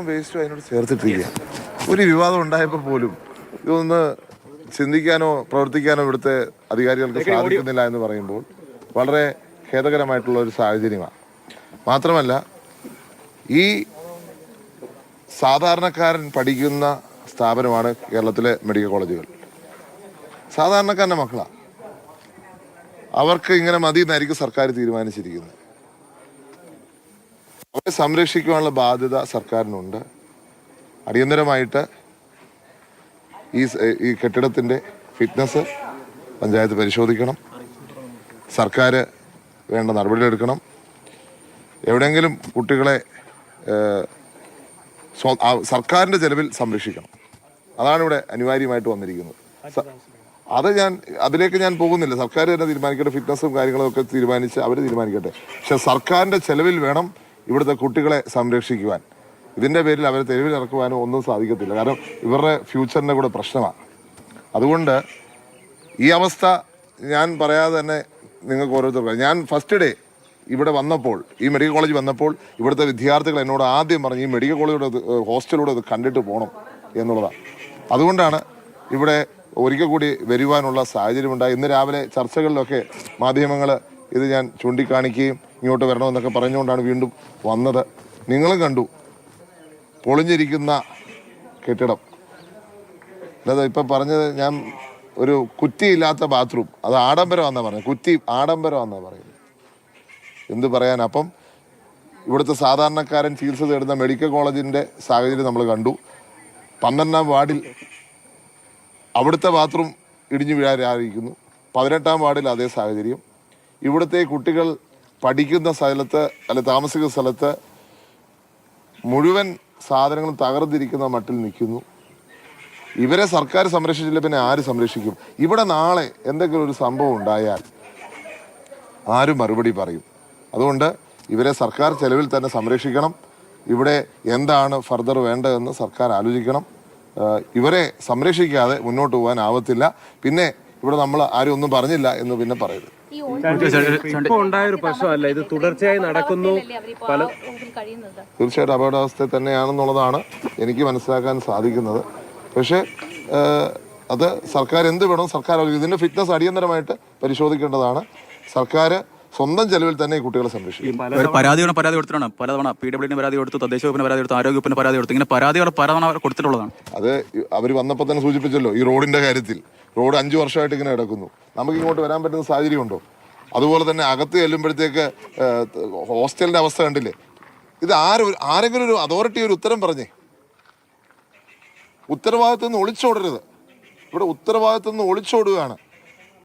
പ്ലാസ്റ്റിക്കും വേസ്റ്റും അതിനോട് ചേർത്തിട്ടിരിക്കുക. ഒരു വിവാദം ഉണ്ടായപ്പോൾ പോലും ഇതൊന്ന് ചിന്തിക്കാനോ പ്രവർത്തിക്കാനോ ഇവിടുത്തെ അധികാരികൾക്ക് സാധിക്കുന്നില്ല എന്ന് പറയുമ്പോൾ വളരെ ഖേദകരമായിട്ടുള്ള ഒരു സാഹചര്യമാണ്. മാത്രമല്ല, ഈ സാധാരണക്കാരൻ പഠിക്കുന്ന സ്ഥാപനമാണ് കേരളത്തിലെ മെഡിക്കൽ കോളേജുകൾ. സാധാരണക്കാരൻ്റെ മക്കളാണ്. അവർക്ക് ഇങ്ങനെ മതി എന്നായിരിക്കും സർക്കാർ തീരുമാനിച്ചിരിക്കുന്നത്. അവരെ സംരക്ഷിക്കുവാനുള്ള ബാധ്യത സർക്കാരിനുണ്ട്. അടിയന്തരമായിട്ട് ഈ കെട്ടിടത്തിൻ്റെ ഫിറ്റ്നസ് പഞ്ചായത്ത് പരിശോധിക്കണം. സർക്കാർ വേണ്ട നടപടിയെടുക്കണം. എവിടെയെങ്കിലും കുട്ടികളെ സർക്കാരിൻ്റെ ചെലവിൽ സംരക്ഷിക്കണം. അതാണ് ഇവിടെ അനിവാര്യമായിട്ട് വന്നിരിക്കുന്നത്. അതിലേക്ക് ഞാൻ പോകുന്നില്ല. സർക്കാർ തന്നെ തീരുമാനിക്കട്ടെ. ഫിറ്റ്നസും കാര്യങ്ങളും ഒക്കെ തീരുമാനിച്ച് അവർ തീരുമാനിക്കട്ടെ. പക്ഷെ സർക്കാരിൻ്റെ ചെലവിൽ വേണം ഇവിടുത്തെ കുട്ടികളെ സംരക്ഷിക്കുവാൻ. ഇതിൻ്റെ പേരിൽ അവരെ തെരുവിൽ ഇറക്കുവാനോ ഒന്നും സാധിക്കത്തില്ല. കാരണം ഇവരുടെ ഫ്യൂച്ചറിൻ്റെ കൂടെ പ്രശ്നമാണ്. അതുകൊണ്ട് ഈ അവസ്ഥ ഞാൻ പറയാതെ തന്നെ നിങ്ങൾക്ക് ഓരോരുത്തർക്കും, ഞാൻ ഫസ്റ്റ് ഡേ ഇവിടെ വന്നപ്പോൾ, ഈ മെഡിക്കൽ കോളേജ് വന്നപ്പോൾ ഇവിടുത്തെ വിദ്യാർത്ഥികൾ എന്നോട് ആദ്യം പറഞ്ഞു ഈ മെഡിക്കൽ കോളേജിലൂടെ ഹോസ്റ്റലിലൂടെ അത് കണ്ടിട്ട് പോകണം എന്നുള്ളതാണ്. അതുകൊണ്ടാണ് ഇവിടെ ഒരിക്കൽ കൂടി വരുവാനുള്ള സാഹചര്യമുണ്ടായി. ഇന്ന് രാവിലെ ചർച്ചകളിലൊക്കെ മാധ്യമങ്ങൾ ഇത് ഞാൻ ചൂണ്ടിക്കാണിക്കുകയും ഇങ്ങോട്ട് വരണമെന്നൊക്കെ പറഞ്ഞുകൊണ്ടാണ് വീണ്ടും വന്നത്. നിങ്ങളും കണ്ടു പൊളിഞ്ഞിരിക്കുന്ന കെട്ടിടം. അല്ലാതെ ഇപ്പം പറഞ്ഞത് ഞാൻ ഒരു കുറ്റിയില്ലാത്ത ബാത്റൂം, അത് ആഡംബരമാണെന്നാണ് പറയുന്നത്. കുറ്റി ആഡംബരമാണെന്നാണ് പറയുന്നത്. എന്ത് പറയാൻ. അപ്പം ഇവിടുത്തെ സാധാരണക്കാരൻ ചികിത്സ തേടുന്ന മെഡിക്കൽ കോളേജിൻ്റെ സാഹചര്യം നമ്മൾ കണ്ടു. 12ാം വാർഡിൽ അവിടുത്തെ ബാത്റൂം ഇടിഞ്ഞു വീഴാനിരിക്കുന്നു. 18ാം വാർഡിൽ അതേ സാഹചര്യം. ഇവിടുത്തെ കുട്ടികൾ പഠിക്കുന്ന സ്ഥലത്ത് താമസിക്കുന്ന സ്ഥലത്ത് മുഴുവൻ സാധനങ്ങളും തകർന്നിരിക്കുന്ന മട്ടിൽ നിൽക്കുന്നു. ഇവരെ സർക്കാർ സംരക്ഷിച്ചില്ല പിന്നെ ആര് സംരക്ഷിക്കും? ഇവിടെ നാളെ എന്തെങ്കിലും ഒരു സംഭവം ഉണ്ടായാൽ ആരും മറുപടി പറയും? അതുകൊണ്ട് ഇവരെ സർക്കാർ ചെലവിൽ തന്നെ സംരക്ഷിക്കണം. ഇവിടെ എന്താണ് ഫർദർ വേണ്ടതെന്ന് സർക്കാർ ആലോചിക്കണം. ഇവരെ സംരക്ഷിക്കാതെ മുന്നോട്ട് പോകാൻ ആവത്തില്ല. പിന്നെ ഇവിടെ നമ്മൾ ആരും ഒന്നും പറഞ്ഞില്ല എന്ന് പിന്നെ പറയരുത്. ഉണ്ടായൊരു പ്രശ്നമല്ല ഇത്, തുടർച്ചയായി നടക്കുന്നു. തീർച്ചയായിട്ടും അപകടാവസ്ഥ തന്നെയാണെന്നുള്ളതാണ് എനിക്ക് മനസ്സിലാക്കാൻ സാധിക്കുന്നത്. പക്ഷേ അത് സർക്കാർ എന്ത് വേണം, സർക്കാർ ഇതിൻ്റെ ഫിറ്റ്നസ് അടിയന്തരമായിട്ട് പരിശോധിക്കേണ്ടതാണ്. സർക്കാർ സ്വന്തം ചെലവിൽ തന്നെ ഈ കുട്ടികളെ സംരക്ഷിക്കും. പരാതി കൊടുത്തിട്ടാണ് പലതവണ PWD പരാതി കൊടുത്തു, തദ്ദേശ വകുപ്പിന് പരാതി കൊടുത്തു, ആരോഗ്യ വകുപ്പിന് പരാതി കൊടുത്തു. ഇങ്ങനെ പരാതികൾ പലതവണ കൊടുത്തിട്ടുള്ളതാണ്. അത് അവർ വന്നപ്പോൾ തന്നെ സൂചിപ്പിച്ചല്ലോ. ഈ റോഡിൻ്റെ കാര്യത്തിൽ റോഡ് 5 വർഷമായിട്ട് ഇങ്ങനെ കിടക്കുന്നു. നമുക്ക് ഇങ്ങോട്ട് വരാൻ പറ്റുന്ന സാഹചര്യമുണ്ടോ? അതുപോലെ തന്നെ അകത്ത് ചെല്ലുമ്പോഴത്തേക്ക് ഹോസ്റ്റലിൻ്റെ അവസ്ഥ കണ്ടില്ലേ? ഇത് ആരെങ്കിലും ഒരു അതോറിറ്റി ഒരു ഉത്തരം പറഞ്ഞേ. ഉത്തരവാദിത്തം നിന്ന് ഒളിച്ചോടരുത്. ഇവിടെ ഉത്തരവാദിത്തം നിന്ന് ഒളിച്ചോടുകയാണ്.